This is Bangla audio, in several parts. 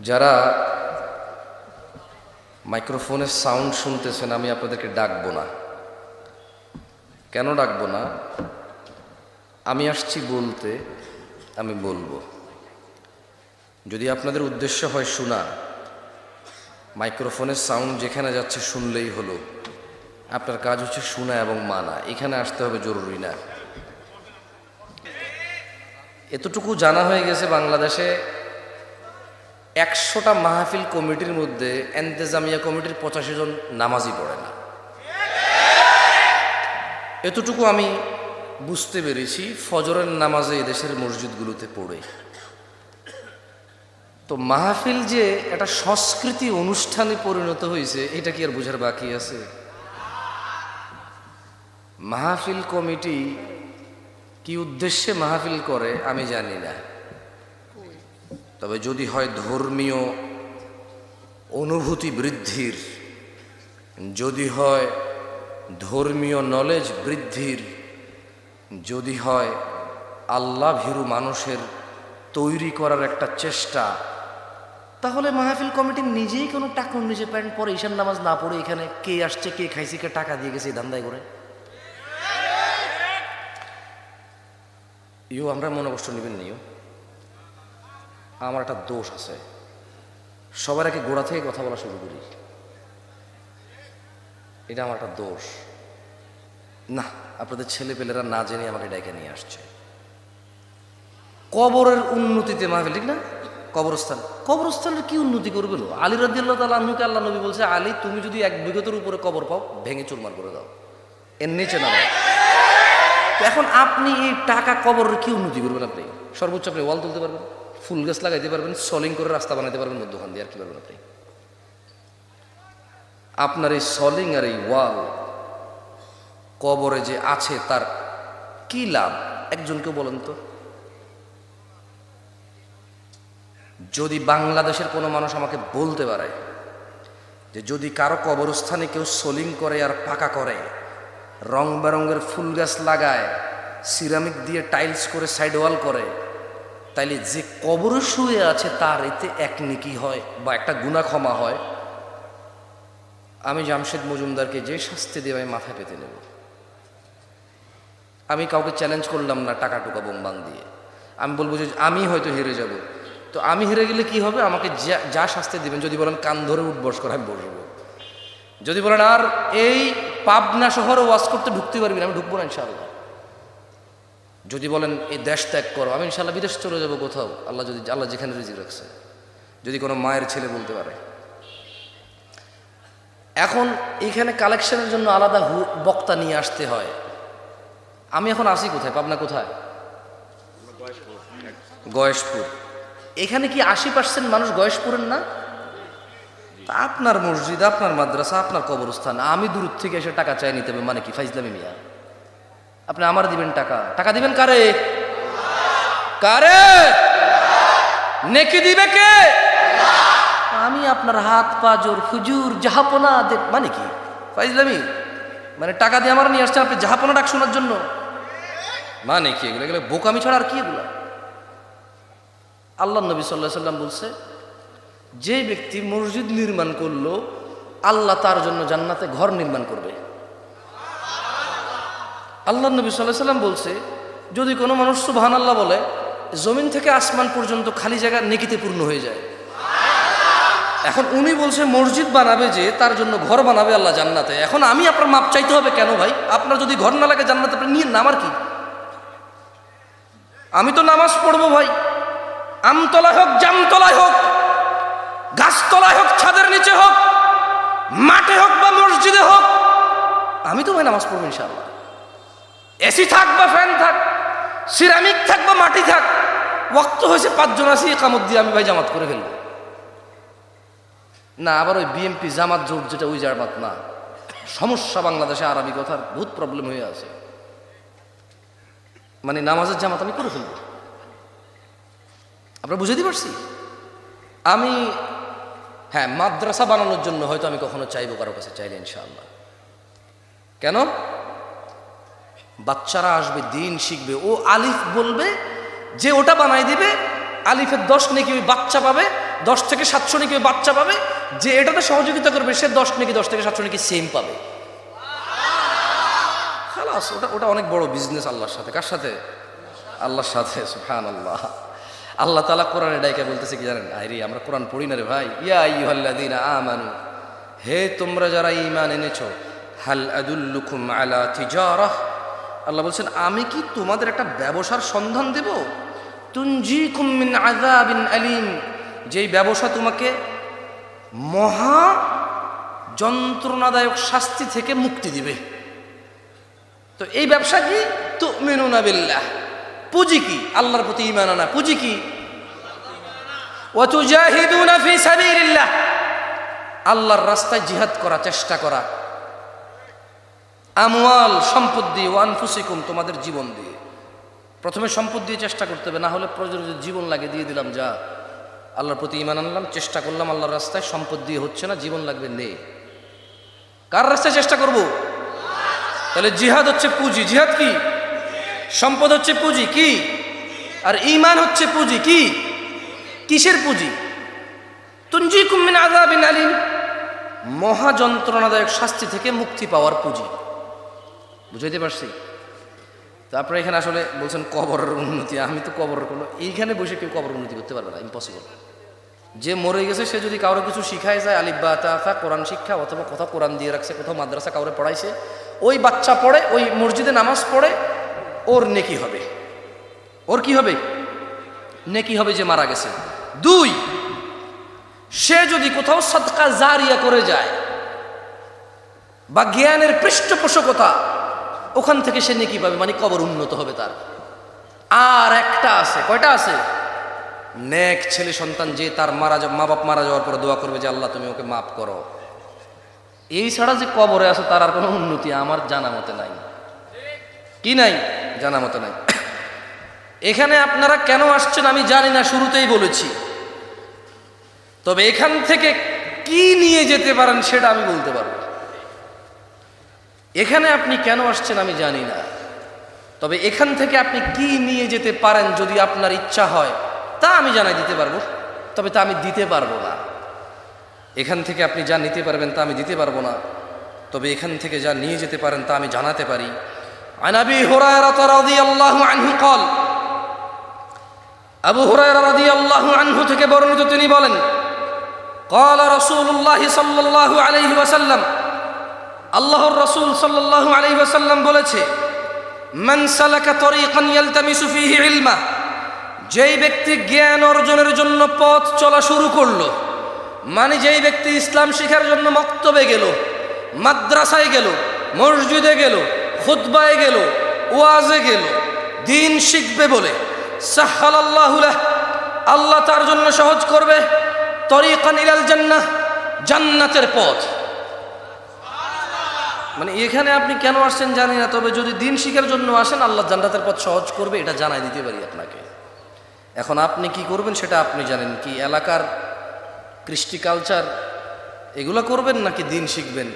যারা মাইক্রোফোনের সাউন্ড শুনতেছেন, আমি আপনাদেরকে ডাকবো না। কেন ডাকবো না? আমি আসছি বলতে, আমি বলবো। যদি আপনাদের উদ্দেশ্য হয় শোনা, মাইক্রোফোনের সাউন্ড যেখানে যাচ্ছে শুনলেই হলো। আপনার কাজ হচ্ছে শোনা এবং মানা, এখানে আসতে হবে জরুরি না। এতটুকু জানা হয়ে গেছে, বাংলাদেশে 100টা মাহফিল কমিটির মধ্যে এন্তেজামিয়া কমিটির 85 জন নামাজই পড়ে না। এতটুকু আমি বুঝতে পেরেছি ফজরের নামাজে এদেশের মসজিদগুলোতে পড়ে। তো মাহফিল যে একটা সংস্কৃতি অনুষ্ঠানে পরিণত হয়েছে, এটা কি আর বোঝার বাকি আছে? মাহফিল কমিটি কি উদ্দেশ্যে মাহফিল করে আমি জানি না, তবে যদি হয় ধর্মীয় অনুভূতি বৃদ্ধির, যদি হয় ধর্মীয় নলেজ বৃদ্ধির, যদি হয় আল্লাহ ভীরু মানুষের তৈরি করার একটা চেষ্টা, তাহলে মাহফিল কমিটি নিজেই কোনো টাকুন নিজে প্যান্ট পরে ঈশান নামাজ না পড়ে এখানে কে আসছে কে খাইছে কে টাকা দিয়ে গেছে এই ধান্দায় করে। আমরা মনে কষ্ট নেবেন নিও, আমার একটা দোষ আছে, সবার আগে গোড়া থেকে কথা বলা শুরু করি, এটা আমার একটা দোষ না। আপনাদের ছেলেপেলেরা না জেনে আমাকে ডেকে নিয়ে আসছে। কবরের উন্নতিতে মাহফিল, ঠিক না? কবরস্থানের কি উন্নতি করবে? আলী রাদিয়াল্লাহু তাআলা আনহুকে আল্লাহ নবী বলছে, আলী তুমি যদি 1 বিঘতের উপরে কবর পাও ভেঙে চুরমার করে দাও, এর নিচে নামো। এখন আপনি এই টাকা কবরের কি উন্নতি করবেন? আপনি সর্বোচ্চ আপনি ওয়াল তুলতে পারবেন, ফুল গাছ লাগাইতে পারবেন, সলিং করে রাস্তা বানাইতে পারবেন মধ্যখান দিয়ে, আর কি পারবেন আপনি? আপনার এই সলিং আর এই ওয়াল কবরে যে আছে তার কি লাভ একজনকে বলেন তো? যদি বাংলাদেশের কোনো মানুষ আমাকে বলতে পারে যে যদি কারো কবরস্থানে কেউ সলিং করে আর পাকা করে, রং বেরঙের ফুল গাছ লাগায়, সিরামিক দিয়ে টাইলস করে সাইড ওয়াল করে, তাইলে যে কবরে শুয়ে আছে তার এতে 1 নেকি হয় বা একটা গুনাহ ক্ষমা হয়, আমি জামশেদ মজুমদারকে যে শাস্তি দেবে আমি মাথায় পেতে নেব। আমি কাউকে চ্যালেঞ্জ করলাম না টাকা টুকা বোমবাং দিয়ে। আমি বলবো যে আমি হয়তো হেরে যাব, তো আমি হেরে গেলে কি হবে? আমাকে যা শাস্তি দিবেন, যদি বলেন কান ধরে উঠবস করে আমি বসবো, যদি বলেন আর এই পাবনা শহরে ওয়াজ করতে ঢুকতে পারবি না, আমি ঢুকবো না ইনশাআল্লাহ। যদি বলেন এই দেশ ত্যাগ করো, আমি ইনশাআল্লাহ বিদেশ চলে যাবো কোথাও, আল্লাহ যেখানে রিজিক রাখছে। যদি কোনো মায়ের ছেলে বলতে পারে। এখন এইখানে কালেকশনের জন্য আলাদা বক্তা নিয়ে আসতে হয়। আমি এখন আসি কোথায়? পাবনা কোথায়? গয়েশপুর। এখানে কি 80% মানুষ গয়েশপুরের না? আপনার মসজিদ, আপনার মাদ্রাসা, আপনার কবরস্থান, আমি দূর থেকে এসে টাকা চাই নিতে হবে মানে কি? ফাইজলামি মিয়া। আপনি আমার দিবেন টাকা, টাকা দিবেন কারে? কারে নেকি দিবে কে? আমি আপনার হাত পা জোর হুজুর জাহাপনা দেব মানে কি? ফাইজলামি মানে টাকা দিয়ে আমার নিয়ে আসছেন আপনি জাহাপনা ডাক শোনার জন্য, মানে কি? এগুলো বোকামি ছাড়া আর কি এগুলা? আল্লাহ নবী সাল্লাল্লাহু আলাইহি সাল্লাম বলছে, যে ব্যক্তি মসজিদ নির্মাণ করলো আল্লাহ তার জন্য জান্নাতে ঘর নির্মাণ করবে। আল্লাহ নবী সাল্লাল্লাহু আলাইহি সাল্লাম বলছে, যদি কোনো মানুষ সুবহানাল্লাহ বলে জমিন থেকে আসমান পর্যন্ত খালি জায়গা নেকিতে পূর্ণ হয়ে যায়। এখন উনি বলছে মসজিদ বানাবে, যে তার জন্য ঘর বানাবে আল্লাহ জান্নাতে। এখন আমি আপনার মাপ চাইতে হবে কেন ভাই? আপনার যদি ঘর না লাগে জান্নাতে, আপনি নিয়ে নামার কি? আমি তো নামাজ পড়বো ভাই, আমতলায় হোক জামতলায় হোক, গাছতলায় হোক ছাদের নিচে হোক, মাঠে হোক বা মসজিদে হোক, আমি তো ভাই নামাজ পড়বো ইনশাআল্লাহ। এসি থাক বা ফ্যান থাক, সিরামিক থাক বা মাটি থাক, ওয়াক্ত হয়েছে 5 জন আছি একামত দিয়ে আমি ভাই জামাত করে ফেলবো না। আবার ওই বিএমপি জামাত জোট যেটা, ওই জামাত না। সমস্যা বাংলাদেশে আরবি কথার বহুত প্রবলেম হয়ে আছে, মানে নামাজের জামাত আমি করে ফেলবো। আপনারা বুঝাতে পারছি? আমি হ্যাঁ মাদ্রাসা বানানোর জন্য হয়তো আমি কখনো চাইবো কারো কাছে, চাইলে ইনশাআল্লাহ। কেন? বাচ্চারা আসবে, দিন শিখবে, ও আলিফ বলবে, যে ওটা বানাই দিবে আলিফের 10 নেকি ওই বাচ্চা পাবে, 10 থেকে 700 নাকি ওই বাচ্চা পাবে, যে এটাতে সহযোগিতা করবে সে 10 নাকি 10 থেকে 700 নাকি সেম পাবে। খালাস, ওটা অনেক বড় বিজনেস আল্লাহর সাথে। কার সাথে? আল্লাহর সাথে। সুবহানাল্লাহ। আল্লাহ তাআলা কোরআনে ডাইকা বলতেছে কি জানেন? আরে আমরা কোরআন পড়ি না রে ভাই। ইয়া আইয়ুহাল্লাযীনা আমানু, হে তোমরা যারা ঈমান এনেছো, হাল আদুল্লুকুম আলা তিজারাহ, আল্লাহ বলছেন আমি কি তোমাদের একটা ব্যবসার সন্ধান দেব? তুনজিকুম মিন আযাবিন আলীম, যেই ব্যবসা তোমাকে মহা যন্ত্রণাদায়ক শাস্তি থেকে মুক্তি দিবে। তো এই ব্যবসা কি? তুমিনুনা বিল্লাহ, পুঁজি কি? আল্লাহর প্রতি ঈমান আনা। পুঁজি কি? ওয়া তুজাহিদুনা ফি সাবিলিল্লাহ, আল্লাহর রাস্তায় জিহাদ করা, চেষ্টা করা। আমওয়াল, সম্পদ দিয়ে। ওয়া আনফুসিকুম, তোমাদের জীবন দিয়ে। প্রথমে সম্পদ দিয়ে চেষ্টা করতে হবে, না হলে প্রয়োজন জীবন লাগে দিয়ে দিলাম, যা আল্লাহর প্রতি ঈমান আনলাম, চেষ্টা করলাম আল্লাহর রাস্তায়, সম্পদ দিয়ে হচ্ছে না, জীবন লাগবে, নেই। কার রাস্তায় চেষ্টা করব? তাহলে জিহাদ হচ্ছে পুঁজি। জিহাদ কি? সম্পদ হচ্ছে পুঁজি কি? আর ঈমান হচ্ছে পুঁজি কি? কিসের পুঁজি? তুনজিকুম মিন আযাবিন আলীম, মহা যন্ত্রণাদায়ক শাস্তি থেকে মুক্তি পাওয়ার পুঁজি। বুঝাইতে পারছি? তারপরে এখানে আসলে বলছেন কবরের উন্নতি। আমি তো কবরের কোনো, এইখানে বসে কেউ কবর উন্নতি করতে পারবে না, ইম্পসিবল। যে মরে গেছে সে যদি কারো কিছু শিখায় যায়, আলিফ বা তা ফা, কোরআন শিক্ষা, অথবা কোথাও কোরআন দিয়ে রাখছে, কোথাও মাদ্রাসা কাউরে পড়াইছে, ওই বাচ্চা পড়ে, ওই মসজিদে নামাজ পড়ে, ওর নেকি হবে। ওর কি হবে? নেকি হবে যে মারা গেছে। 2, সে যদি কোথাও সাদকা জারিয়া করে যায় বা জ্ঞানের পৃষ্ঠপোষকতা, ওখান থেকে সে নেকি পাবে, মানে কবর উন্নত হবে তার। আর একটা আছে, কয়টা আছে? নেক ছেলে সন্তান, যে তার মা বাপ মারা যাওয়ার পরে দোয়া করবে যে আল্লাহ তুমি ওকে মাফ করো। এই ছাড়া যে কবরে আছে তার আর কোনো উন্নতি আমার জানা মতে নাই। কি নাই? জানা মতে নাই। এখানে আপনারা কেন আসছেন আমি জানি না, শুরুতেই বলেছি। তবে এখান থেকে কি নিয়ে যেতে পারেন সেটা আমি বলতে পারবো। এখানে আপনি কেন আসছেন আমি জানি না, তবে এখান থেকে আপনি কি নিয়ে যেতে পারেন যদি আপনার ইচ্ছা হয় তা আমি জানাই দিতে পারবো, তবে তা আমি দিতে পারবো না। এখান থেকে আপনি যা নিতে পারবেন তা আমি দিতে পারবো না, তবে এখান থেকে যা নিয়ে যেতে পারেন তা আমি জানাতে পারি। আন আবি হুরায়রা রাদিয়াল্লাহু আনহু قال, আবু হুরায়রা রাদিয়াল্লাহু আনহু থেকে বর্ণিত, তিনি বলেন قال রাসূলুল্লাহ সাল্লাল্লাহু আলাইহি ওয়াসাল্লাম, আল্লাহর রাসূল সাল্লাল্লাহু আলাইহি ওয়াসাল্লাম বলেছে, মান সালাকা তরিকান ইয়ালতামিসু ফীহি ইলমা, যেই ব্যক্তি জ্ঞান অর্জনের জন্য পথ চলা শুরু করলো, মানে যেই ব্যক্তি ইসলাম শিখার জন্য মক্তবে গেল, মাদ্রাসায় গেল, মসজিদে গেল, খুতবায় গেল, ওয়াজে গেল, দিন শিখবে বলে, সাহহালাল্লাহু লাহ, আল্লাহ তার জন্য সহজ করবে, তরিকান ইলাল জান্নাহ, জান্নাতের পথ। মানে এখানে আপনি কেন আসছেন জানি না, তবে যদি দিন শিখার জন্য আসেন আল্লাহ জান্নাতের পথ সহজ করবে, এটা জানাই দিতে পারি আপনাকে। এখন আপনি কি করবেন সেটা আপনি জানেন। কি এলাকার কৃষ্টি কালচার এগুলো করবেন নাকি দিন শিখবেন?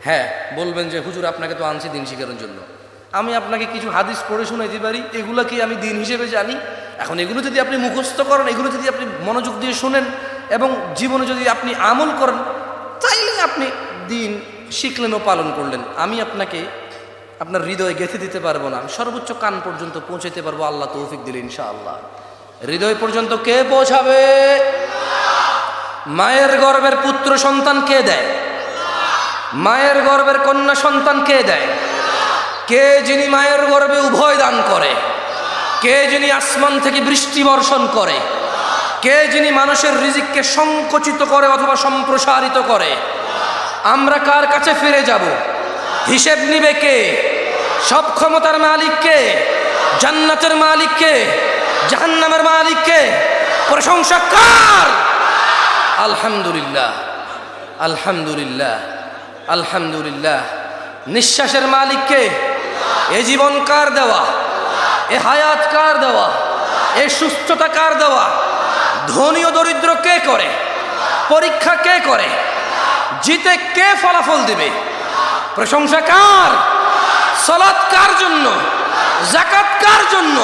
হ্যাঁ, বলবেন যে হুজুর আপনাকে তো আনছি দিন শিখানোর জন্য, আমি আপনাকে কিছু হাদিস পড়ে শোনাইতে পারি, এগুলো কি আমি দিন হিসেবে জানি? এখন এগুলো যদি আপনি মুখস্থ করেন, এগুলো যদি আপনি মনোযোগ দিয়ে শোনেন এবং জীবনে যদি আপনি আমল করেন, তাইলে আপনি দিন শিখলেন ও পালন করলেন। আমি আপনাকে আপনার হৃদয়ে গেঁথে দিতে পারবো না, আমি সর্বোচ্চ কান পর্যন্ত পৌঁছাতে পারবো আল্লাহ তৌফিক দিলে ইনশাআল্লাহ। হৃদয় পর্যন্ত কে পৌঁছাবে? মায়ের গর্ভের পুত্র সন্তান কে দেয়? মায়ের গর্ভের কন্যা সন্তান কে দেয়? কে যিনি মায়ের গর্ভে উভয় দান করে? কে যিনি আসমান থেকে বৃষ্টি বর্ষণ করে? কে যিনি মানুষের রিজিককে সংকুচিত করে অথবা সম্প্রসারিত করে? আমরা কার কাছে ফিরে যাব? হিসেব নিবে কে? সব ক্ষমতার মালিক কে? জান্নাতের মালিক কে? জাহান্নামের মালিক কে? প্রশংসা কার? আলহামদুলিল্লাহ, আলহামদুলিল্লাহ, আলহামদুলিল্লাহ। নিঃশ্বাসের মালিক কে? এ জীবন কার দেওয়া? এ হায়াত কার দেওয়া? এ সুস্থতা কার দেওয়া? ধনী ও দরিদ্র কে করে? পরীক্ষা কে করে? জিতে কে ফলাফল দিবে? প্রশংসা কার? সালাত কার জন্য? যাকাত কার জন্য?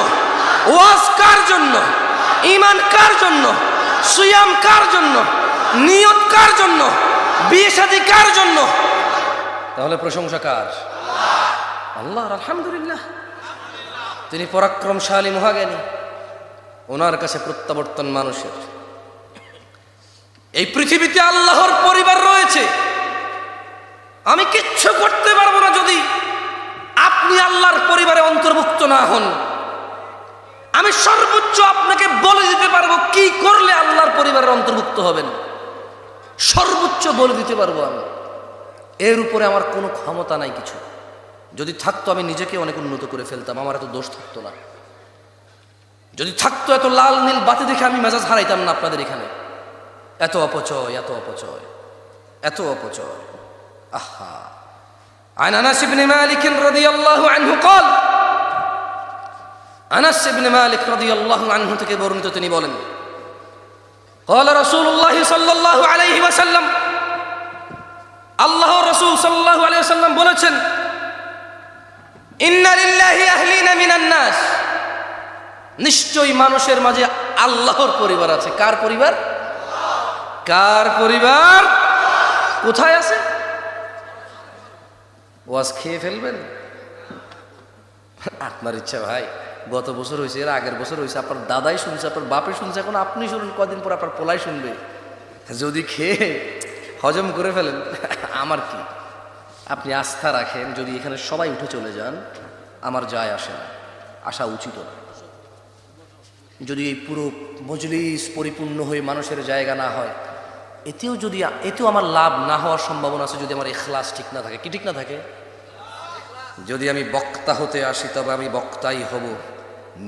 ওয়াজ কার জন্য? ঈমান কার জন্য? সিয়াম কার জন্য, নিয়ত কার জন্য, বিয়ে শাদী কার জন্য? তাহলে প্রশংসা কার? আল্লাহর। আলহামদুলিল্লাহ, তিনি পরাক্রমশালী মহাজ্ঞানী, ওনার কাছে প্রত্যাবর্তন মানুষের। এই পৃথিবীতে আল্লাহর পরিবার রয়েছে, আমি কিচ্ছু করতে পারবো না যদি আপনি আল্লাহর পরিবারে অন্তর্ভুক্ত না হন। আমি সর্বোচ্চ আপনাকে বলে দিতে পারবো কি করলে আল্লাহর পরিবারের অন্তর্ভুক্ত হবেন, সর্বোচ্চ বলে দিতে পারবো আমি। এর উপরে আমার কোনো ক্ষমতা নাই কিছু। যদি থাকতো আমি নিজেকে অনেক উন্নত করে ফেলতাম, আমার এত দোষ থাকতো না। যদি থাকতো এত লাল নীল বাতি দেখে আমি মেজাজ হারাইতাম না আপনাদের এখানে। এত অপচয়, এত অপচয়, এত অপচয়। আহা। عن أنس بن مالك رضي الله عنه قال, আনাস ইবনে মালিক রাদিয়াল্লাহু আনহু থেকে বর্ণিত, তিনি বলেন, قال رسول الله صلى الله عليه وسلم, আল্লাহর রাসূল সাল্লাল্লাহু আলাইহি ওয়াসাল্লাম বলেছেন, ইন্না লিল্লাহি আহলিনা মিনান নাস, নিশ্চয়ই মানুষের মাঝে আল্লাহর পরিবার আছে। কার পরিবার? কার পরিবার? কোথায় আছে? ওয়াজ খেয়ে ফেলবেন আপনার ইচ্ছা ভাই। গত বছর হয়েছে, এর আগের বছর হয়েছে, আপনার দাদাই শুনছে, আপনার বাপে শুনছে, এখন আপনি শুনুন, কদিন পর আপনার পোলাই শুনবে। যদি খেয়ে হজম করে ফেলেন আমার কি? আপনি আস্থা রাখেন, যদি এখানে সবাই উঠে চলে যান আমার যায় আসে না, আসা উচিত না। যদি এই পুরো মজলিস পরিপূর্ণ হয়ে মানুষের জায়গা না হয়, এতেও আমার লাভ না হওয়ার সম্ভাবনা আছে যদি আমার ইখলাস ঠিক না থাকে। কি ঠিক না থাকে? যদি আমি বক্তা হতে আসি তবে আমি বক্তাই হব,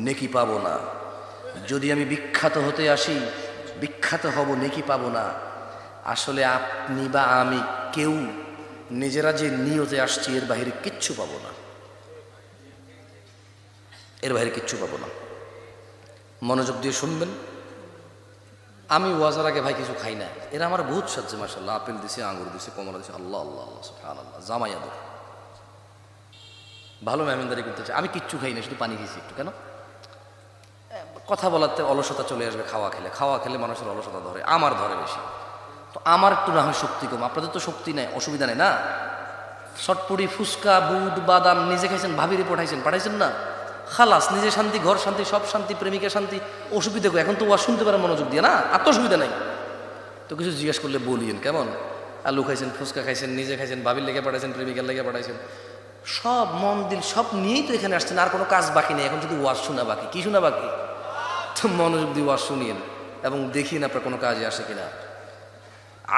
নেকি পাবো না। যদি আমি বিখ্যাত হতে আসি, বিখ্যাত হব, নেকি পাবো না। আসলে আপনি বা আমি কেউ নিজেরা যে নিয়তে আসছি এর বাইরে কিচ্ছু পাবো না, এর বাইরে কিচ্ছু পাবো না। মনোযোগ দিয়ে শুনবেন। আমি ওয়াজার আগে ভাই কিছু খাই না, এরা আমার বহুত সাহায্য, মাশাআল্লাহ। আপেল দিছে, আঙ্গুর দিছে, কমলা দিছে, আল্লাহ আল্লাহ আল্লাহ সুবহানাল্লাহ, জামাই আদর, ভালো মেহমানদারি করতেছে। আমি কিচ্ছু খাই না, শুধু পানি খেয়েছি একটু। কেন? কথা বলাতে অলসতা চলে আসবে। খাওয়া খেলে মানুষের অলসতা ধরে, আমার ধরে বেশি। তো আমার একটু না হয় শক্তি কম, আপনাদের তো শক্তি নেই, অসুবিধা নেই না। চটপটি, ফুচকা, বুট, বাদাম নিজে খাইছেন, ভাবিরে পাঠাইছেন না, খালাস, নিজে শান্তি, ঘর শান্তি, সব শান্তি, প্রেমিকা শান্তি। অসুবিধা কো? এখন তো ওয়া শুনতে পারেন মনোযোগ দিয়ে, না? আর তো অসুবিধা নাই। তো কিছু জিজ্ঞেস করলে বলিয়েন, কেমন? আলু খাইছেন, ফুচকা খাইছেন, নিজে খাইছেন, ভাবির লেগে পাঠাইছেন, প্রেমিকার লেগে পাঠাইছেন, সব মন দিল সব নিয়েই তো এখানে আসছেন। আর কোনো কাজ বাকি নেই, এখন শুধু ওয়াজ শোনা বাকি। কি শোনা বাকি? তো মনোযোগ দিয়ে ওয়াজ শুনিয়েন এবং দেখিন আপনার কোনো কাজে আসে কিনা।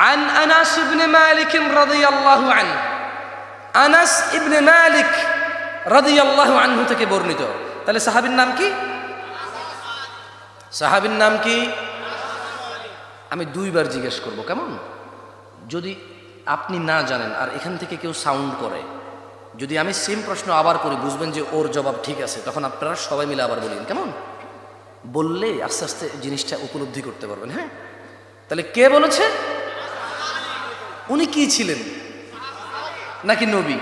عن أنس بن مالك رضي الله عنه, আনাস ইবনে মালিক রাদিয়াল্লাহু আনহু থেকে বর্ণিত। তাহলে সাহাবীর নাম কি? সাহাবীর নাম কি? আমি দুইবার জিজ্ঞেস করব, কেমন? যদি আপনি না জানেন আর এখান থেকে কেউ সাউন্ড করে, যদি আমি সেম প্রশ্ন আবার করি, বুঝবেন যে ওর জবাব ঠিক আছে, তখন আপনারা সবাই মিলে আবার বলেন, কেমন? বললে আস্তে আস্তে জিনিসটা উপলব্ধি করতে পারবেন। হ্যাঁ, তাহলে কে বলেছে? উনি কি ছিলেন? নাকি নবী,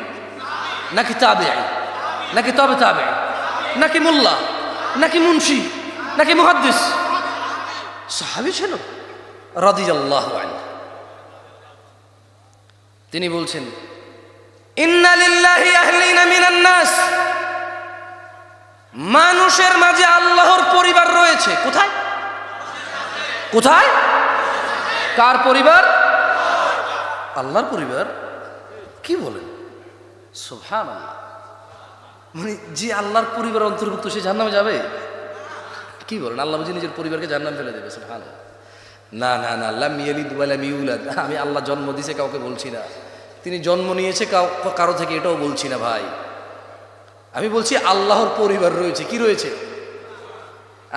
নাকি তাবেঈ, নাকি তবে তাবেঈ, নাকি মোল্লা, নাকি মুন্সি, নাকি মুহাদ্দিস? সাহাবী ছিল রাদিয়াল্লাহু আনহু। তিনি বলছেন, ইন্না লিল্লাহি আহলিনা মিনান নাস, মানুষের মাঝে আল্লাহর পরিবার রয়েছে। কোথায়? কোথায়? কার পরিবার? আল্লাহর পরিবার। কি বলেন? সুবহানাল্লাহ। মানে যে আল্লাহর পরিবার অন্তর্ভুক্ত সে জাহান্নামে যাবে? কি বলেন? আল্লাহ বুঝি নিজের পরিবারকে জাহান্নামে ফেলে দেবে? সুবহানাল্লাহ। না না না, লাম ইয়ালিদ ওয়া লাম ইউলাদ। আমি আল্লাহ জন্ম দিয়েছে কাউকে বলছি না, তিনি জন্ম নিয়েছে কারো থেকে, এটাও বলছি না ভাই। আমি বলছি আল্লাহর পরিবার রয়েছে। কি রয়েছে?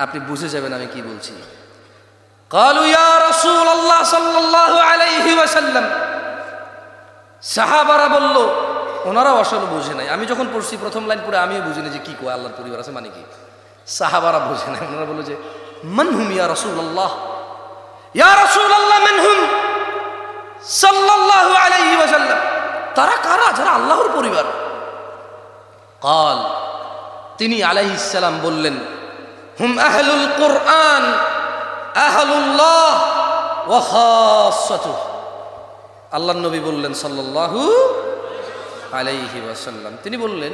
আপনি বুঝে যাবেন আমি কি বলছি। ক্বালু ইয়া রাসূলুল্লাহ সাল্লাল্লাহু আলাইহি ওয়াসাল্লাম, সাহাবারা বলল, ওনারাও আসলে বুঝে নাই। আমি যখন পড়ছি প্রথম লাইন পড়ে আমিও বুঝিনি যে কি কয় আল্লাহর পরিবার আছে মানে কি। সাহাবারা বুঝে নাই। ওনারা বলল যে মান হুম ইয়া রাসূলুল্লাহ, ইয়া রাসূলুল্লাহ মান হুম সাল্লাল্লাহু আলাইহি ওয়াসাল্লাম, তারা কারা যারা আল্লাহর পরিবার? ক্বাল, তিনি আলাইহিস সালাম বললেন, হুম আহলুল কুরআন আহলুল্লাহ ওয়া খাসাতুহু। আল্লাহর নবী বললেন সাল্লাল্লাহু আলাইহি ওয়াসাল্লাম, তিনি বললেন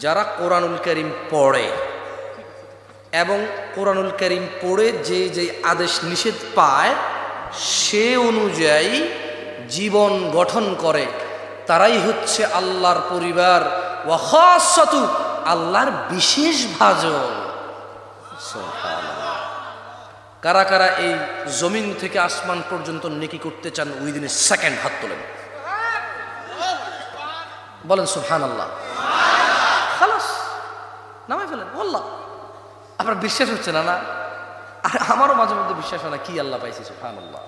যারা কোরআনুল কারীম পড়ে এবং কোরআনুল কারীম পড়ে যে যে আদেশ নিষেধ পায় সে অনুযায়ী জীবন গঠন করে, তারাই হচ্ছে আল্লাহর পরিবার, ওয়া খাসাতু, আল্লাহর বিশেষ ভাজন। সুবহানাল্লাহ। কারা কারা এই জমিন থেকে আসমান পর্যন্ত নেকি করতে চান উইদিন এ সেকেন্ড? হাত তোলেন, বলেন সুবহানাল্লাহ। খালাস, নামাই ফেলেন। আল্লাহ, আপনার বিশ্বাস হচ্ছে না? না, আর আমারও মাঝে মধ্যে বিশ্বাস হয় না। কি আল্লাহ পাইছি, সুবহানাল্লাহ।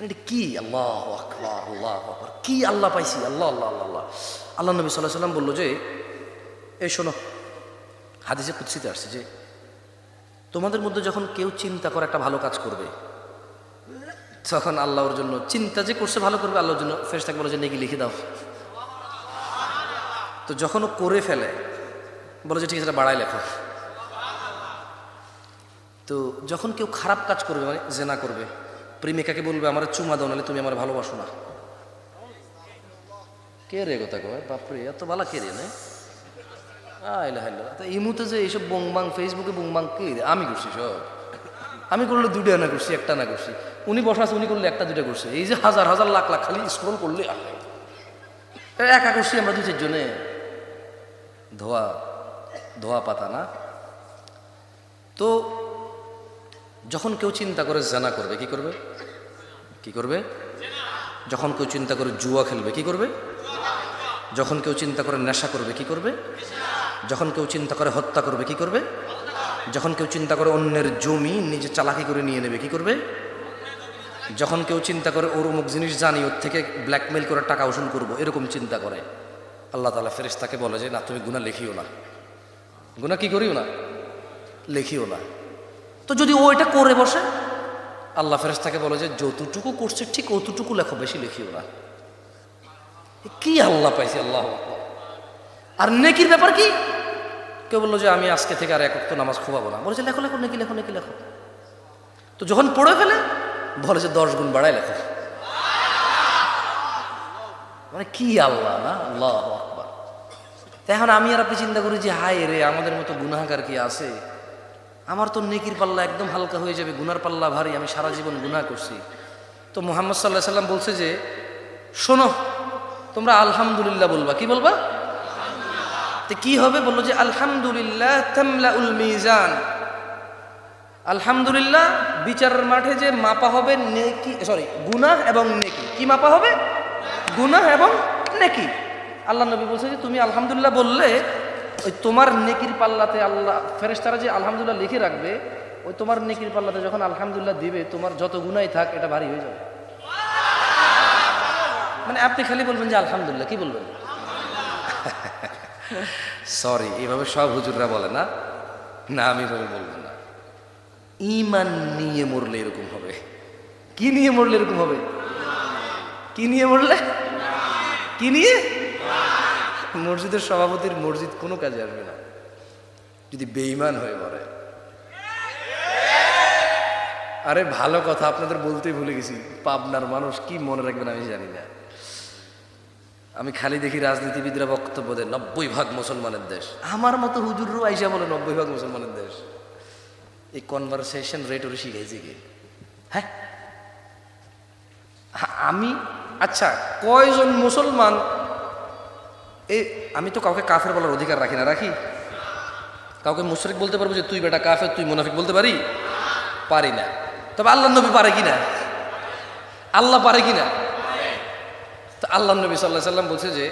এটা কি? আল্লাহু আকবার, আল্লাহু আকবার, কি আল্লাহ পাইছি, আল্লাহ আল্লাহ আল্লাহ আল্লাহ। আল্লাহ নবী সাল্লাল্লাহু আলাইহি ওয়াসাল্লাম বললো যে, এই শোনো, হাদিসে কুদসিতে আসছে যে তোমাদের মধ্যে যখন কেউ চিন্তা করে একটা ভালো কাজ করবে, তখন আল্লাহর জন্য চিন্তা যে করছে ভালো করবে, আল্লাহর জন্য ফেরেশতাকে বলে যে নেকি লিখে দাও। তো যখন ও করে ফেলে বলে যে ঠিক আছে, এটা বাড়াই লেখো। তো যখন কেউ খারাপ কাজ করবে, মানে জেনা করবে, প্রেমিকাকে বলবে আমার চুমা দাও, নাহলে তুমি আমার ভালোবাসো না। কে রে কথা কয়? বাপরে, এত বালা কে রে? না এই মুহূর্তে যে এইসব বংবাং ফেসবুকে বংবাং কে? আমি করছি সব। আমি করলে দুইটা না করছি, একটা না করছি। উনি বসা আছে, উনি করলে একটা দুইটা করছে। এই যে হাজার হাজার লাখ লাখ খালি স্ক্রল করলে একা করছি আমরা দুই চারজনে। ধোয়া ধোয়া পাতা না। তো যখন কেউ চিন্তা করে জানা করবে, কি করবে? কি করবে? যখন কেউ চিন্তা করে জুয়া খেলবে, কি করবে? যখন কেউ চিন্তা করে নেশা করবে, কি করবে? যখন কেউ চিন্তা করে হত্যা করবে, কি করবে? যখন কেউ চিন্তা করে অন্যের জমি নিজে চালাকি করে নিয়ে নেবে, কি করবে? যখন কেউ চিন্তা করে ওর অমুক জিনিস জানি, ওর থেকে ব্ল্যাকমেল করে টাকা উসুল করবো, এরকম চিন্তা করে, আল্লাহ তাআলা ফেরেশতাকে বলে যে না, তুমি গুনাহ লিখিও না। গুনাহ কি করিও না? লিখিও না। তো যদি ও এটা করে বসে, আল্লাহ ফেরেশতাকে বলে যে যতটুকু করছে ঠিক অতটুকু লেখো, বেশি লিখিও না। কি আল্লাহ পাইছি, আল্লাহ আকবার। আর নেকির ব্যাপার কি? কেউ বললো যে আমি আজকে থেকে আর এক ওয়াক্ত নামাজ খোবাবো না, বলেছে লেখো লেখো, নেকি লেখো, নেকি লেখো। তো যখন পড়ে ফেলে বলে যে 10 গুণ বাড়ায় লেখো। মানে কি আল্লাহ না, আল্লাহ আকবার। এখন আমি আর আপনি চিন্তা করি যে হায় রে, আমাদের মতো গুনাহগার কি আছে? আমার তো নেকির পাল্লা একদম হালকা হয়ে যাবে, গুনার পাল্লা ভারী, আমি সারা জীবন গুনাহ করছি। তো মুহাম্মদ সাল্লাল্লাহু আলাইহি সাল্লাম বলছে যে শোনো, তোমরা আলহামদুলিল্লাহ বলবা। কি বলবা? তো কি হবে? বললো যে আলহামদুলিল্লাহ তামলাউল মিজান। আলহামদুলিল্লাহ বিচারের মাঠে যে মাপা হবে নেকি, গুনাহ এবং নেকি। কি মাপা হবে? গুনাহ এবং নেকি। আল্লাহ নবী বলছে যে তুমি আলহামদুলিল্লাহ বললে ওই তোমার নেকির পাল্লাতে আল্লাহ ফেরেশতারা যে আলহামদুলিল্লাহ লিখে রাখবে, ওই তোমার নেকির পাল্লাতে যখন আলহামদুলিল্লাহ দিবে, তোমার যত গুনাহই থাক এটা ভারী হয়ে যাবে। মানে আপনি খালি বলবেন যে আলহামদুলিল্লাহ। কি বলবেন? সরি, এইভাবে সব হুজুররা বলে না, না আমি এভাবে বলবো না। ঈমান নিয়ে মরলে এরকম হবে। কি নিয়ে মরলে এরকম হবে? কি নিয়ে মরলে? কি নিয়ে? মসজিদের সভাপতির মসজিদ কোনো কাজে আসবে না যদি বেঈমান হয়ে মরে। আরে ভালো কথা, আপনাদের বলতেই ভুলে গেছি, পাবনার মানুষ কি মনে রাখবেন আমি জানি না। আমি খালি দেখি রাজনীতিবিদরা বক্তব্য দেয় 90% মুসলমানের দেশ। আমার মতো হুজুরও আইসা বলে 90% মুসলমানের দেশ। এই কনভারসেশন রেট ওরে শিখাইছে কি? হ্যাঁ, আমি আচ্ছা কয়জন মুসলমান? আমি তো কাউকে কাফের বলার অধিকার রাখি না, রাখি? কাউকে মুশরিক বলতে পারবো যে তুই বেটা কাফের, তুই মুনাফিক বলতে পারি? পারি না। তবে আল্লাহ নবী পারে কিনা? আল্লাহ পারে কিনা? তো আল্লাহ নবী সাল্লাল্লাহু আলাইহি সাল্লাম বলছে যে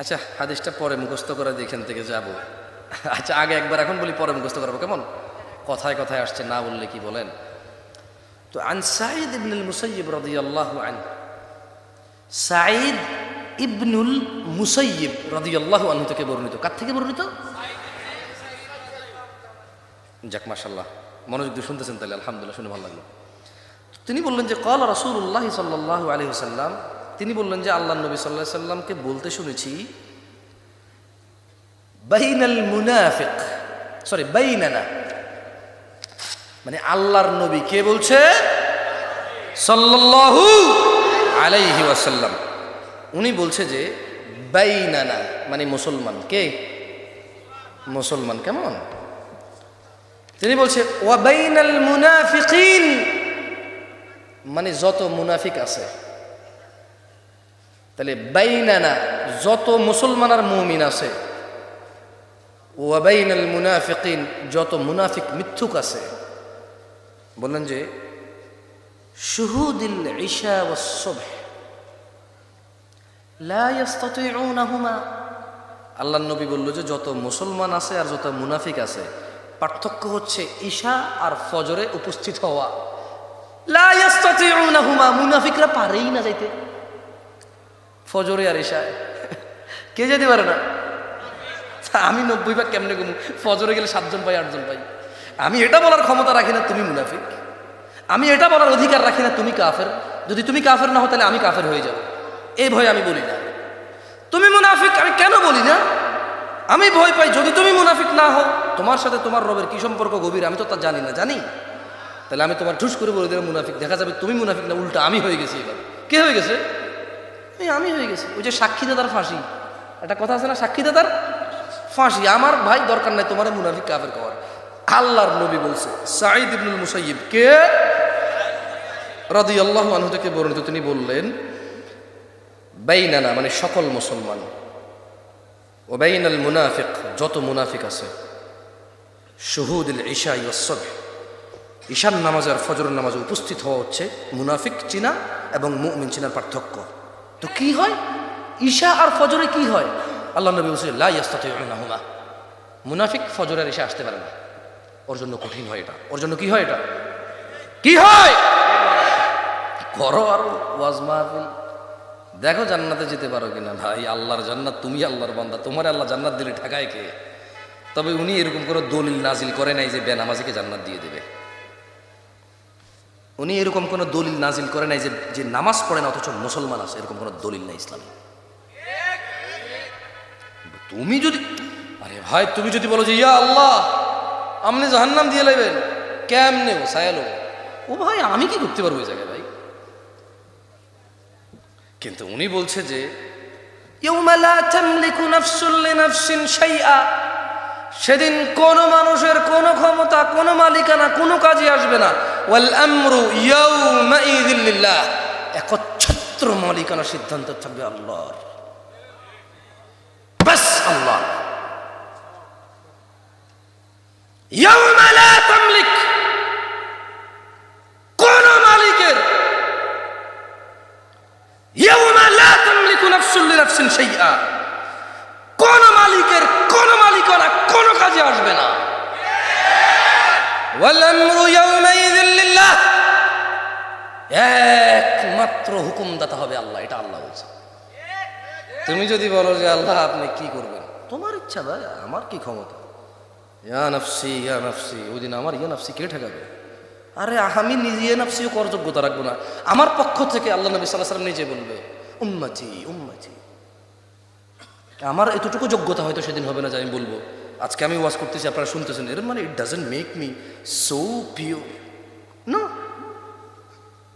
আচ্ছা হাদিসটা পরে মুখস্থ করে এখান থেকে যাব। আচ্ছা আগে একবার এখন বলি, পরে মুখস্থ করবো, কেমন? কথায় কথায় আসছে, না বললে কি বলেন? তো আন সাঈদ ইবনুল মুসাইয়িব রাদিয়াল্লাহু আনহু, সাঈদ ইবনুল মুসাইয়িব রাদিয়াল্লাহু আনহু থেকে বর্ণিত। কার থেকে বর্ণিত? যাক মাশাআল্লাহ, মনোযোগ দিয়ে শুনতেছেন তাহলে আলহামদুলিল্লাহ, শুনে ভালো লাগলো। তিনি বললেন যে ক্বালা রাসূলুল্লাহ সাল্লাল্লাহু আলাইহি ওয়াসাল্লাম, তিনি বললেন যে আল্লাহ নবী সাল্লাল্লাহু আলাইহি সাল্লামকে বলতে শুনেছি বাইনাল মুনাফিক, বাইনানা, মানে আল্লাহর নবী কে বলছে? সাল্লাল্লাহু আলাইহি ওয়াসাল্লাম। উনি বলছে যে বাইনানা মানে মুসলমান। কে? মুসলমান। কেমন? তিনি বলছে ওয়া বাইনাল মুনাফিকিন মানে যত মুনাফিক আছে। তাহলে বাইনানা যত মুসলমান আর মুমিন আছে, ওয়া বাইনাল মুনাফিকিন যত মুনাফিক মিথ্যুক আছে। বললেন যে শুহুদিল ইশা ওয়াস সুবহ লা ইস্তাতিউনাহুমা। আল্লাহর নবী বলল যে যত মুসলমান আছে আর যত মুনাফিক আছে, পার্থক্য হচ্ছে ঈশা আর ফজরে উপস্থিত হওয়া। লা ইস্তাতিউনাহুমা, মুনাফিকরা পারেই না যাইতে ফজরে আর ঈশায়। কে যেতে পারে না? আমি 90 ভাগ কেমনে ঘুমু? ফজরে গেলে 7 জন পাই 8 জন পাই। আমি এটা বলার ক্ষমতা রাখি না তুমি মুনাফিক, আমি এটা বলার অধিকার রাখি না তুমি কাফের। যদি তুমি কাফের না হও তাহলে আমি কাফের হয়ে যাব, এই ভয় আমি বলি না। তুমি মুনাফিক আমি কেন বলি না? আমি ভয় পাই যদি তুমি মুনাফিক না হও, তোমার সাথে তোমার রবের কি সম্পর্ক গভীর আমি তো তা জানি না। জানি তাহলে আমি তোমার ঠুস করে বলে দিলাম মুনাফিক, দেখা যাবে তুমি মুনাফিক না, উল্টা আমি হয়ে গেছি। এবার কে হয়ে গেছে? আমি হয়ে গেছি। ওই যে সাক্ষীদাতার ফাঁসি, একটা কথা আছে না, সাক্ষীদাতার ফাঁসি। আমার ভাই দরকার নাই তোমার মুনাফিক কাফের কওয়ার। আল্লাহর নবী বলছে, সাঈদ ইবনুল মুসাইয়িব কে রাদিয়াল্লাহু আনহু থেকে বর্ণিত, তিনি বললেন বাইনানা মানে সকল মুসলমান, ও বাইনাল মুনাফিক যত মুনাফিক আছে, শুহুদুল ইশা ওয়াস সুবহ ঈশার নামাজ আর ফজরের নামাজে উপস্থিত হওয়া হচ্ছে মুনাফিক চিনা এবং মুমিন চিনার পার্থক্য। তো কি হয় ঈশা আর ফজরে কি হয়? আল্লাহ নবী বলছে লা ইস্তাতিউনাহুমা, মুনাফিক ফজর আর ঈশা আসতে পারে না, ওর জন্য কঠিন হয় এটা। ওর জন্য কি হয়? এটা কি হয়? করো আর ওয়াজ মাহফিল, দেখো জান্নাতে যেতে পারো কিনা। ভাই আল্লাহর জান্নাত, তুমি আল্লাহর বান্দা, তোমার আল্লাহ জান্নাত দিলে ঠেকায় কে? তবে উনি এরকম করে দলিল নাজিল করে নাই যে বেনামাজিকে জান্নাত দিয়ে দেবে। উনি এরকম কোনো দলিল নাজিল করে নাই যে নামাজ পড়ে না অথচ মুসলমান আছে, এরকম কোনো দলিল নাই ইসলামে। তুমি যদি আরে ভাই তুমি যদি বলো যে ইয়া আল্লাহ আপনি জাহান্নাম দিয়ে লাইবেন, কেমনে ও সায়ালো? ও ভাই আমি কি করতে পারবো ওই জায়গায় ভাই? কিন্তু উনি বলছে যে ইয়াউমা লা তামলিকু নাফসুন লিনাফসিন শাইআ, সেদিন কোন মানুষের কোন ক্ষমতা, কোন মালিকানা কোনো কাজে আসবে না। ওয়াল আমরু ইয়াউমাইযিন লিল্লাহ, একচ্ছত্র মালিকানা সিদ্ধান্ত থাকবে আল্লাহর, বাস আল্লাহ। ইয়াউমা লা তামলিক, কোন মালিকের, ইয়াউমা লা তামলিকু নাফসুন লিনাফসিন শাইআ, কোন মালিকের কোন মালিকানা কোন কাজে আসবে না। ওয়াল আমরু ইয়াউমাইযিন লিল্লাহ, একমাত্র হুকুমদাতা হবে আল্লাহ, এটা আল্লাহ বলছে। তুমি যদি বলো যে আল্লাহ আপনি কি করবেন, তোমার ইচ্ছা ভাই, আমার কি ক্ষমতা? ইয়া নাফসি ইয়া নাফসি, ওই দিন আমার ইয়া নাফসি কে ঠেকাবে? আরে আমি নিজে ইয়া নাফসিও করার যোগ্যতা রাখবো না। আমার পক্ষ থেকে আল্লাহ নবী সাল্লাল্লাহু আলাইহি ওয়াসাল্লাম নিজে বলবে উম্মতি উম্মতি। আমার এতটুকু যোগ্যতা হয়তো সেদিন হবে না যে আমি বলবো আজকে আমি ওয়াজ করতেছি আপনারা শুনতেছেন, এর মানে it doesn't make me so pure. No,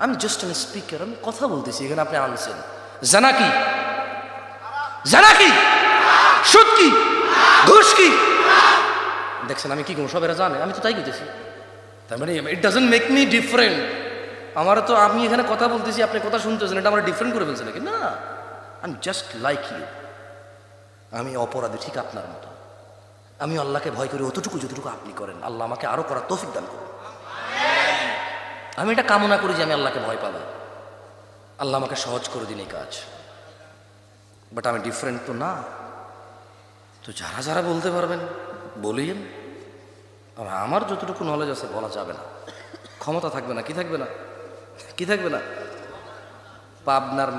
আমি জাস্ট এন স্পিকার, আমি কথা বলতেছি। এখানে আপনি আনছেন জানা কি, জানা কি, সুদ কি, ঘুষ কি, দেখছেন আমি কি করবো, সব এরা জানে, আমি তো তাই করতেছি। তার মানে it doesn't make me different. আমার তো আমি এখানে কথা বলতেছি আপনি কথা শুনতেছেন, এটা আমার ডিফারেন্ট করে ফেলছে নাকি? না, I am just like you. আমি অপরাধী ঠিক আপনার মতো, আমি আল্লাহকে ভয় করি অতটুকু যতটুকু আপনি করেন। আল্লাহ আমাকে আরো করার তৌফিক দান করুন। আমি এটা কামনা করি যে আমি আল্লাহকে ভয় পাবো, আল্লাহ আমাকে সহজ করে দিন এই কাজ। বাট আমি ডিফারেন্ট তো না। তো যারা যারা বলতে পারবেন বলিয়েন, আর আমার যতটুকু নলেজ আছে বলা যাবে না, ক্ষমতা থাকবে না। কি থাকবে না? কি থাকবে না? পাবনার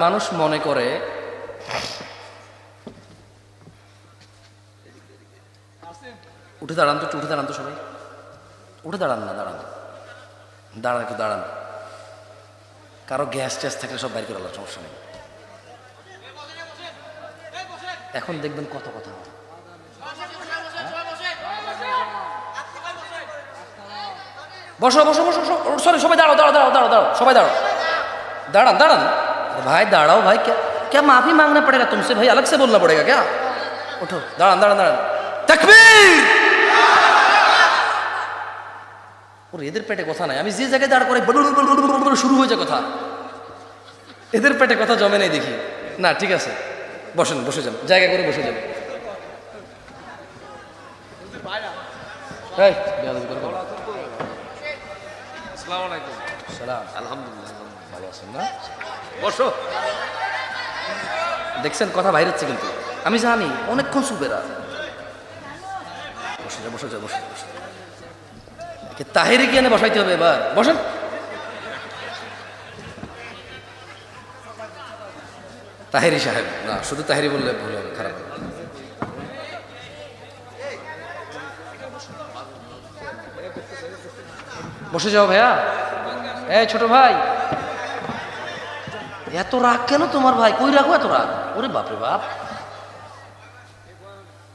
মানুষ মনে করে উঠে দাঁড়ান তো, উঠে দাঁড়ান তো সবাই, উঠে দাঁড়ান না, দাঁড়ান দাঁড়ান, একটু দাঁড়ান। কারো গ্যাস ট্যাস থাকলে সব বাইর করে আল্লাহ, সমস্যা নেই। এখন দেখবেন কত কথা হয়। বসো বসো বসো, সরি সবাই দাঁড়াও দাঁড়াও দাঁড়াও দাঁড়াও দাঁড়াও, সবাই দাঁড়াও, দাঁড়ান দাঁড়ান। भाई दाड़ाओ भाई, क्या क्या माफी मांगना पड़ेगा तुमसे भाई, अलग से बोलना पड़ेगा क्या? उठो, दाड़ान दाड़ान दाड़ान, तकबीर। और এদের পেটে কথা নাই, আমি যে জায়গায় দাঁড় করে শুরু হয়ে যায় কথা, এদের পেটে কথা জমে নেই দেখি না। ঠিক আছে বসেন, বসে যান, জায়গা করে বসে যান। আসসালামু আলাইকুম। সালাম। আলহামদুলিল্লাহ ভালো আছেন না? বসো। দেখছেন কথা বাইরে হচ্ছে, কিন্তু আমি জানি অনেকক্ষণ সুবেরা। বসে যা বসে যা বসে বসে, তাহেরি কি এনে বসাইতে হবে এবার, বসেন। তাহেরি সাহেব না, শুধু তাহেরি বললে ভুল হবে, খারাপ হবে। বসে যাও ভাইয়া। এই ছোট ভাই, এত রাগ কেন তোমার ভাই? কই রাখো এত রাগ? ওরে বাপরে বাপ,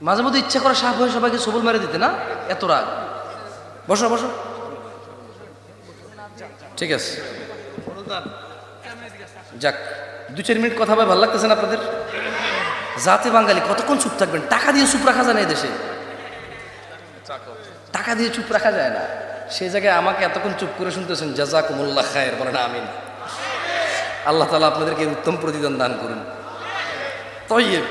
মাঝে মধ্যে ইচ্ছা করে সাপ হয়ে সবাইকে সবল মেরে দিতে না, এত রাগ। বসো বসো, ঠিক আছে যাক, 2-4 মিনিট কথা ভাই, ভালো লাগতেছে না আপনাদের? জাতে বাঙালি কতক্ষণ চুপ থাকবেন? টাকা দিয়ে চুপ রাখা যায় না এদেশে, টাকা দিয়ে চুপ রাখা যায় না। সেই জায়গায় আমাকে এতক্ষণ চুপ করে শুনতেছেন, জাযাকুমুল্লাহ খায়ের, বলেন আমিন। আল্লাহ তাআলা আপনাদেরকে উত্তম প্রতিদান দান করুন। তৈয়ব,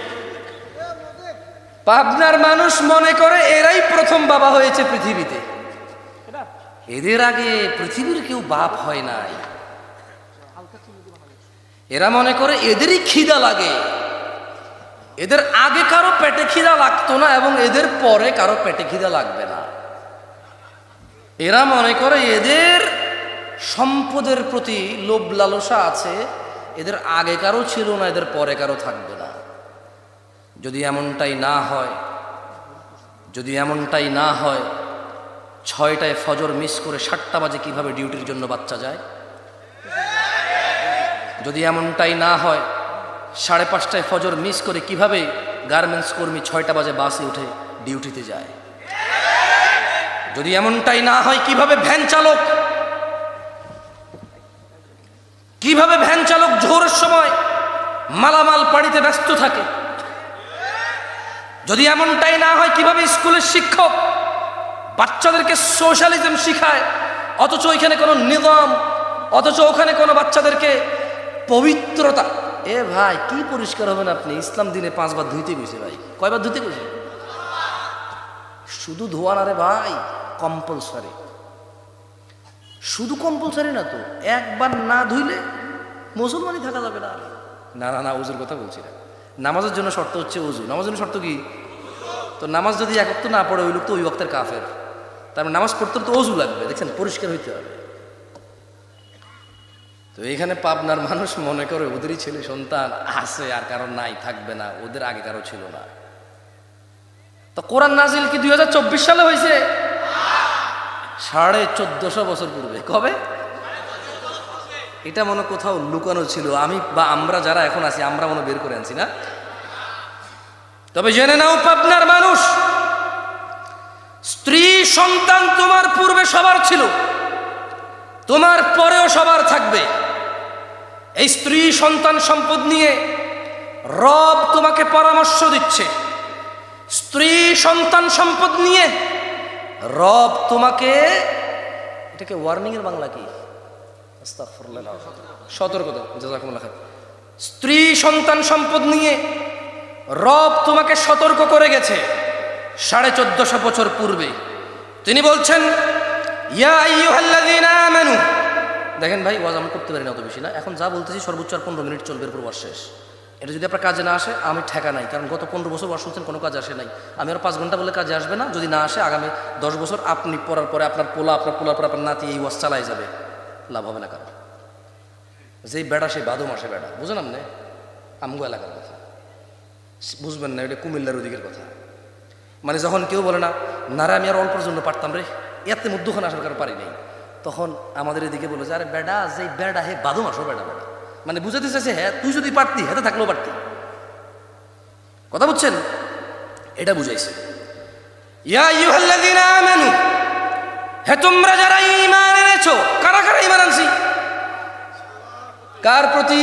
পাবনার মানুষ মনে করে এরাই প্রথম বাবা হয়েছে পৃথিবীতে, এদের আগে পৃথিবীর কেউ বাপ হয় নাই। এরা মনে করে এদেরই খিদা লাগে, এদের আগে কারো পেটে খিদা লাগতো না এবং এদের পরে কারো পেটে খিদা লাগবে না। এরা মনে করে এদের সম্পদের প্রতি লোভ লালসা আছে, এদের আগে কারো ছিল না, এদের পরে কারো থাকবে না। যদি এমনটাই না হয়, যদি এমনটাই না হয়, 6টায় ফজর মিস করে 7টা বাজে কিভাবে ডিউটির জন্য বাচ্চা যায়? যদি এমনটাই না হয়, 5:30টায় ফজর মিস করে কিভাবে গার্মেন্টস কর্মী 6টা বাজে বাসে উঠে ডিউটিতে যায়? যদি এমনটাই না হয়, কিভাবে ভ্যান চালক জোহরের সময় মালামাল পাড়িতে ব্যস্ত থাকে? যদি এমনটাই না হয়, কিভাবে স্কুলের শিক্ষক বাচ্চাদেরকে সোশ্যালিজম শিখায়, অথচ ওইখানে কোনো নিজাম, অথচ ওখানে কোনো বাচ্চাদেরকে পবিত্রতা। এ ভাই কি পরিষ্কার হবেন আপনি? ইসলাম দিনে 5 বার ধুইতে গেছে ভাই, কয়বার ধুইতে গেছে? শুধু ধোয়া না রে ভাই, কম্পালসারি। শুধু কম্পালসারি না তো, একবার না ধুইলে মুসলমানই থাকা যাবে না। না না না, ওজুর কথা বলছি না। নামাজের জন্য শর্ত হচ্ছে ওজু। নামাজের জন্য শর্ত কি? তো নামাজ যদি এক ওয়াক্ত না পড়ে, ওই লোক তো ওই ওয়াক্তের কাফের। তার মানে নামাজ পড়তে তো ওজু লাগবে, দেখছেন, পরিষ্কার হইতে হবে। তো এখানে পাবনার মানুষ মনে করে ওদেরই ছেলে সন্তান আছে আর কারো নাই, থাকবে না, ওদের আগে কারো ছিল না। তো কোরআন নাজিল কি 2024 সালে হয়েছে? 1450 বছর পূর্বে। কবে? এটা মনে কোথাও লুকানো ছিল, আমি বা আমরা যারা এখন আছি আমরা মনে বের করে আনছি না। তবে জেনে নাও পাবনার মানুষ, স্ত্রী সন্তান তোমার পূর্বে সবার ছিল, তোমার পরেও সবার থাকবে। এই স্ত্রী সন্তান সম্পদ নিয়ে রব তোমাকে পরামর্শ দিচ্ছে। স্ত্রী সন্তান সম্পদ নিয়ে রব তোমাকে, এটাকে ওয়ার্নিং এর বাংলা কি? আস্তাগফিরুল্লাহ, সতর্কতা। জাযাকুমুল্লাহ খাইর। স্ত্রী সন্তান সম্পদ নিয়ে রব তোমাকে সতর্ক করে গেছে 1450 বছর পূর্বে। তিনি বলছেন, ইয়া আইয়ুহাল্লাযীনা আমানু। দেখেন ভাই, ওয়াজ আমি করতে পারি না অত বেশি না, এখন যা বলতেছি সর্বোচ্চ আর 15 মিনিট চলবে, এরপর ওয়াজ শেষ। এটা যদি আপনার কাজে না আসে, আমি ঠেকা নাই, কারণ গত 15 বছর ওয়াজ শুনছেন, কোনো কাজে আসে নাই। আমি আর 5 ঘন্টা বলে কাজে আসবে না, যদি না আসে আগামী 10 বছর আপনি পড়ার পরে আপনার পোলার পরে আপনার নাতি এই ওয়াজ চালাই যাবে, লাভ হবে না। কারণ যেই বেড়া সেই বাদো মাসে বেড়া, বুঝেন আপনি? আমগো এলাকার কথা বুঝবেন না, এটা কুমিল্লার ওদিকের কথা। মানে যখন কেউ বলে না, নারে আমি আর অল্পের জন্য পারতাম রে, এতে মধ্যখানে আসার কারণ পারি নাই, তখন আমাদের এদিকে বলে যে আরে বেড়া, যে বেড়া হে বাদো মাসও বেড়া বেড়া, মানে বুঝাতে চাইছে হ্যাঁ তুই যদি পারতি হাতে থাকলেও পারতি। কথা বুঝছেন? এটা বুঝাইছে। ইয়া আইয়ুহাল্লাযীনা আমানু হে তোমরা যারা ঈমান এনেছো, কারা কারা ঈমান আনছি? কার প্রতি?